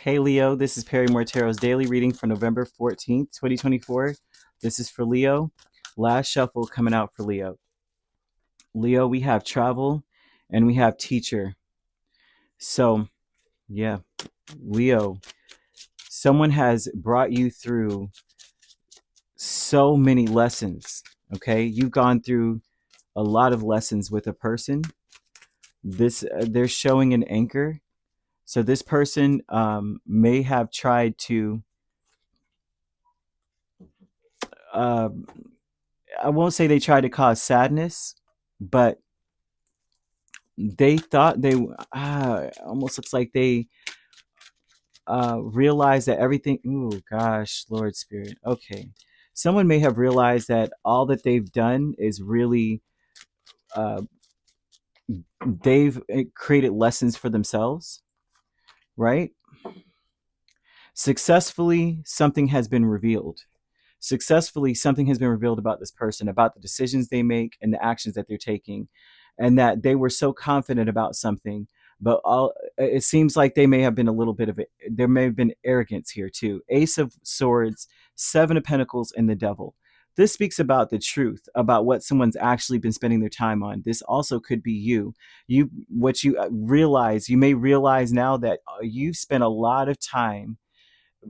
Hey Leo, this is Perrymore Tarot's daily reading for November 14th, 2024. This is for Leo. Last shuffle coming out for Leo. Leo, we have travel and we have teacher. So, yeah, Leo, someone has brought you through so many lessons, okay? You've gone through a lot of lessons with a person. They're showing an anchor. So this person may have tried to uh, I won't say they tried to cause sadness, but they thought they almost looks like they realized that everything. Ooh, gosh, Lord Spirit. Okay, someone may have realized that all that they've done is really uh, they've created lessons for themselves, right? Successfully, something has been revealed. Successfully, something has been revealed about this person, about the decisions they make and the actions that they're taking, and that they were so confident about something. But all it seems like they may have been a little bit of it. There may have been arrogance here too. Ace of Swords, Seven of Pentacles, and the Devil. This speaks about the truth about what someone's actually been spending their time on. This also could be you. What you realize, you may realize now that you've spent a lot of time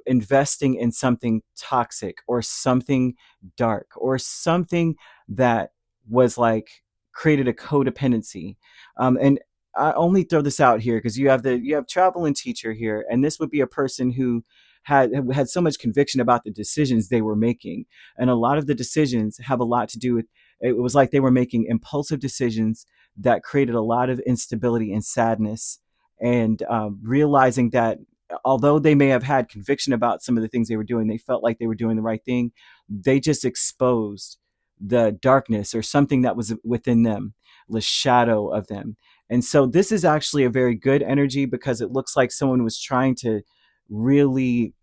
investing in something toxic or something dark or something that was like created a codependency. And I only throw this out here because you have travel and teacher here, and this would be a person who had so much conviction about the decisions they were making, and a lot of the decisions have a lot to do with it was like they were making impulsive decisions that created a lot of instability and sadness, and realizing that although they may have had conviction about some of the things they were doing, they felt like they were doing the right thing. They just exposed the darkness or something that was within them, the shadow of them. And so this is actually a very good energy because it looks like someone was trying to really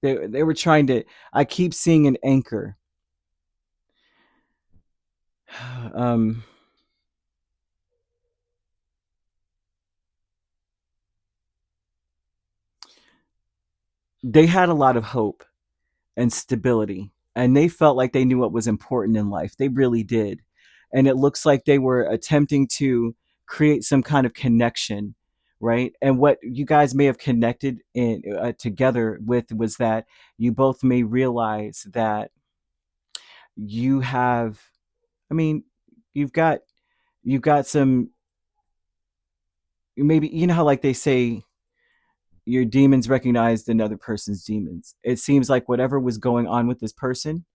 they were trying to I keep seeing an anchor. um they had a lot of hope and stability. And they felt like they knew what was important in life. They really did. And it looks like they were attempting to create some kind of connection, right? And what you guys may have connected in together with was that you both may realize that you have, I mean, you've got you've got some maybe you know how like they say your demons recognized another person's demons. It seems like whatever was going on with this person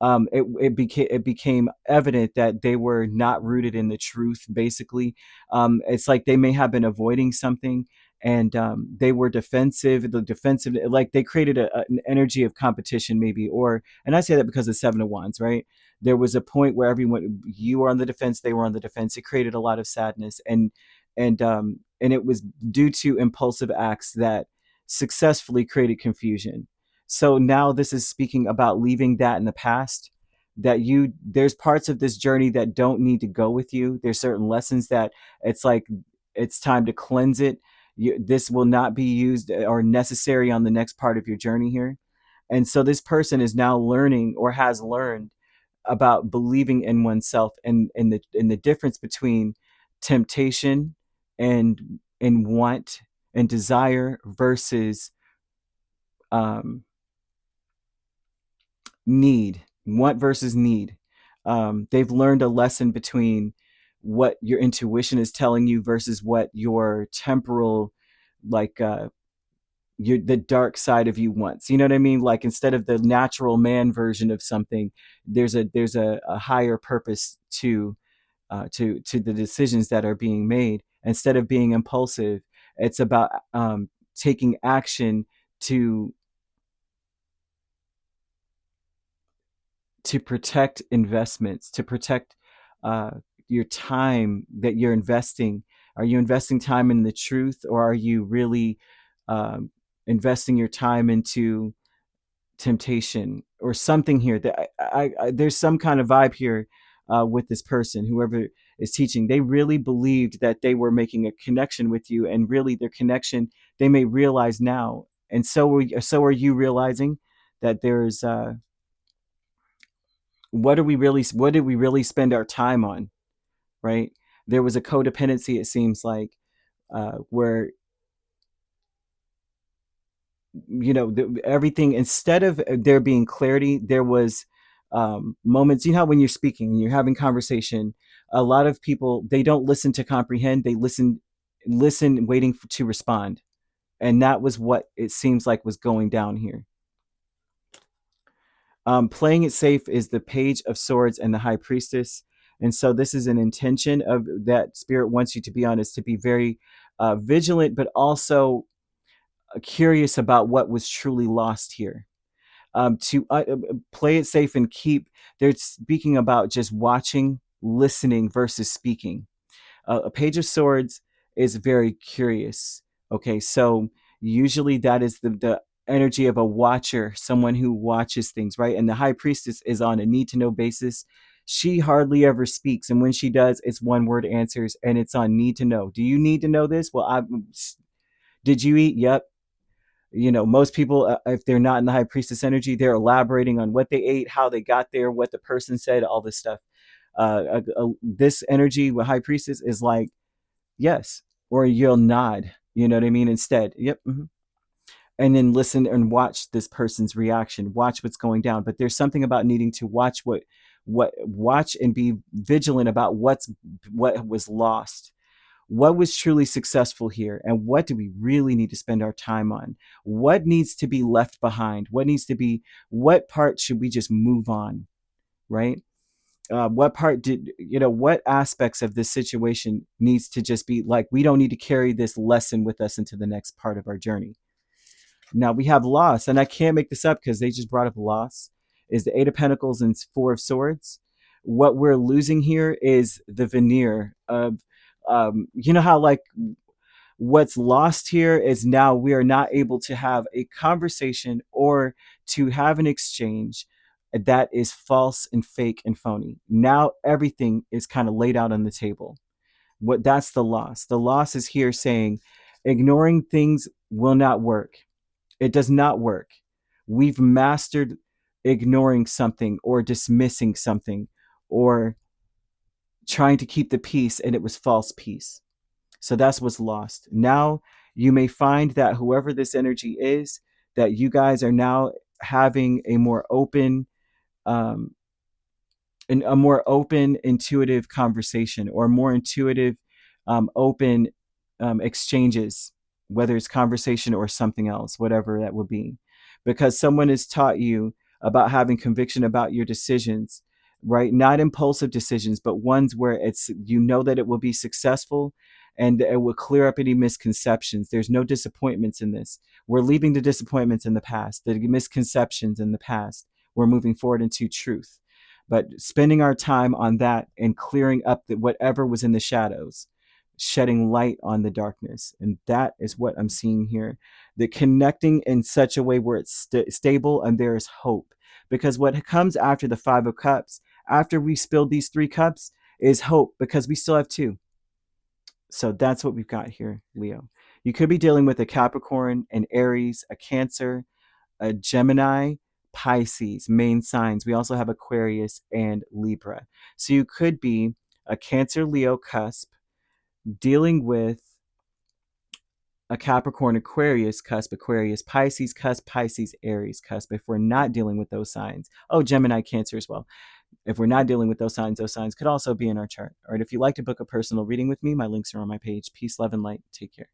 it became evident that they were not rooted in the truth. Basically, it's like they may have been avoiding something, and they were defensive. The defensive, like they created an energy of competition, maybe. Or, and I say that because of Seven of Wands, right? There was a point where everyone, you were on the defense, they were on the defense. It created a lot of sadness, and it was due to impulsive acts that successfully created confusion. So now this is speaking about leaving that in the past, that there's parts of this journey that don't need to go with you. There's certain lessons that it's like it's time to cleanse it. This will not be used or necessary on the next part of your journey here. And so this person is now learning or has learned about believing in oneself, and the difference between temptation and want and desire versus um, need, want versus need. They've learned a lesson between what your intuition is telling you versus what your temporal, like the dark side of you wants. You know what I mean? Like instead of the natural man version of something, there's a higher purpose to the decisions that are being made. Instead of being impulsive, it's about taking action to to protect investments, to protect uh, your time that you're investing. Are you investing time in the truth, or are you really um, investing your time into temptation or something here? That there's some kind of vibe here with this person, whoever is teaching. They really believed that they were making a connection with you, and really their connection they may realize now. And so are you realizing that there's what did we really spend our time on, right? There was a codependency, it seems like, where everything, instead of there being clarity, there was moments. You know how when you're speaking and you're having conversation, a lot of people, they don't listen to comprehend, they listen waiting to respond. And that was what it seems like was going down here. Playing it safe is the Page of Swords and the High Priestess. And so this is an intention of that spirit wants you to be on, is to be very vigilant, but also curious about what was truly lost here. To play it safe and keep, they're speaking about just watching, listening versus speaking. A Page of Swords is very curious. Okay, so usually that is the energy of a watcher, someone who watches things, right? And the High Priestess is on a need to know basis. She hardly ever speaks, and when she does, it's one word answers, and it's on need to know. Do you need to know this? Well, did you eat? Yep. Most people, if they're not in the High Priestess energy, they're elaborating on what they ate, how they got there, what the person said, all this stuff. This energy with High Priestess is like, yes, or you'll nod, you know what I mean, instead. Yep. And then listen and watch this person's reaction, watch what's going down. But there's something about needing to watch watch and be vigilant about what was lost, what was truly successful here, and what do we really need to spend our time on, what needs to be left behind, what part should we just move on, right? What aspects of this situation needs to just be like, we don't need to carry this lesson with us into the next part of our journey. Now we have loss, and I can't make this up because they just brought up loss, is the Eight of Pentacles and Four of Swords. What we're losing here is the veneer of, how like what's lost here is now we are not able to have a conversation or to have an exchange that is false and fake and phony. Now everything is kind of laid out on the table. That's the loss. The loss is here saying ignoring things will not work. It does not work. We've mastered ignoring something or dismissing something or trying to keep the peace, and it was false peace. So that's what's lost. Now you may find that whoever this energy is, that you guys are now having a more open, um, intuitive conversation, or more intuitive, open exchanges, whether it's conversation or something else, whatever that will be, because someone has taught you about having conviction about your decisions, right? Not impulsive decisions, but ones where that it will be successful and it will clear up any misconceptions. There's no disappointments in this. We're leaving the disappointments in the past, the misconceptions in the past. We're moving forward into truth. But spending our time on that and clearing up whatever was in the shadows, shedding light on the darkness. And that is what I'm seeing here. The connecting in such a way where it's stable and there is hope. Because what comes after the Five of Cups, after we spilled these 3 cups, is hope, because we still have 2. So that's what we've got here, Leo. You could be dealing with a Capricorn, an Aries, a Cancer, a Gemini, Pisces, main signs. We also have Aquarius and Libra. So you could be a Cancer, Leo cusp, dealing with a Capricorn, Aquarius cusp, Aquarius, Pisces cusp, Pisces, Aries cusp, if we're not dealing with those signs. Oh, Gemini, Cancer as well. If we're not dealing with those signs could also be in our chart. All right, if you'd like to book a personal reading with me, my links are on my page. Peace, love, and light. Take care.